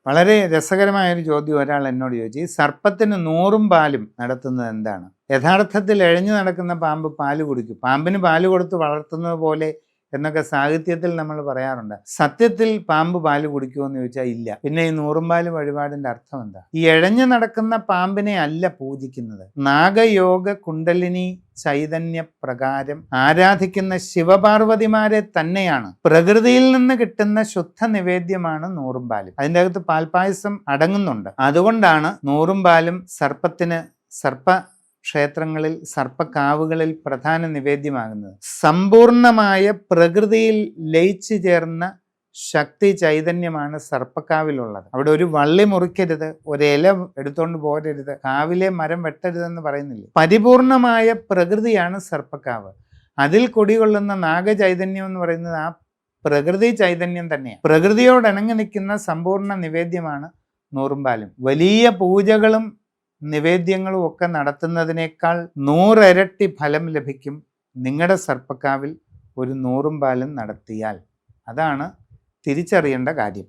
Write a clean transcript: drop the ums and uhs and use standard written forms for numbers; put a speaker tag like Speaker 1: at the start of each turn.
Speaker 1: വളരെ രസകരമായൊരു ചോദ്യം ഒരാൾ എന്നോട് ചോദിച്ചു, ഈ സർപ്പത്തിന് 100ഉം പാലും നടത്തുന്നത് എന്താണ്? യഥാർത്ഥത്തിൽ എഴഞ്ഞു നടക്കുന്ന പാമ്പ് പാല് കുടിക്കും. പാമ്പിന് പാല് കൊടുത്ത് വളർത്തുന്നത് പോലെ എന്നൊക്കെ സാഹിത്യത്തിൽ നമ്മൾ പറയാറുണ്ട്. സത്യത്തിൽ പാമ്പ് പാല് കുടിക്കുമോ എന്ന് ചോദിച്ചാൽ ഇല്ല. പിന്നെ ഈ 100ഉം പാല് വഴിപാടിന്റെ അർത്ഥം എന്താ? ഈ എഴഞ്ഞു നടക്കുന്ന പാമ്പിനെ അല്ല പൂജിക്കുന്നത്, നാഗയോഗ കുണ്ടലിനി ചൈതന്യ പ്രകാരം ആരാധിക്കുന്ന ശിവപാർവതിമാരെ തന്നെയാണ്. പ്രകൃതിയിൽ നിന്ന് കിട്ടുന്ന ശുദ്ധ നിവേദ്യമാണ് 100ഉം പാലും. അതിൻ്റെ അകത്ത് പാൽപായസം അടങ്ങുന്നുണ്ട്. അതുകൊണ്ടാണ് 100ഉം പാലും സർപ്പത്തിന്, ക്ഷേത്രങ്ങളിൽ സർപ്പക്കാവുകളിൽ പ്രധാന നിവേദ്യമാകുന്നത്. സമ്പൂർണമായ പ്രകൃതിയിൽ ലയിച്ചു ചേർന്ന ശക്തി ചൈതന്യമാണ് സർപ്പക്കാവിലുള്ളത്. അവിടെ ഒരു വള്ളി മുറിക്കരുത്, ഒരു ഇല എടുത്തോണ്ട് പോരരുത്, കാവിലെ മരം വെട്ടരുതെന്ന് പറയുന്നില്ല. പരിപൂർണമായ പ്രകൃതിയാണ് സർപ്പക്കാവ്. അതിൽ കുടികൊള്ളുന്ന നാഗചൈതന്യം എന്ന് പറയുന്നത് ആ പ്രകൃതി ചൈതന്യം തന്നെയാണ്. പ്രകൃതിയോട് ഇണങ്ങി നിൽക്കുന്ന സമ്പൂർണ്ണ നിവേദ്യമാണ് 100ഉം പാലും. വലിയ പൂജകളും നിവേദ്യങ്ങളും ഒക്കെ നടത്തുന്നതിനേക്കാൾ 100 ഇരട്ടി ഫലം ലഭിക്കും നിങ്ങളുടെ സർപ്പക്കാവിൽ ഒരു 100ഉം പാലും നടത്തിയാൽ. അതാണ് തിരിച്ചറിയേണ്ട കാര്യം.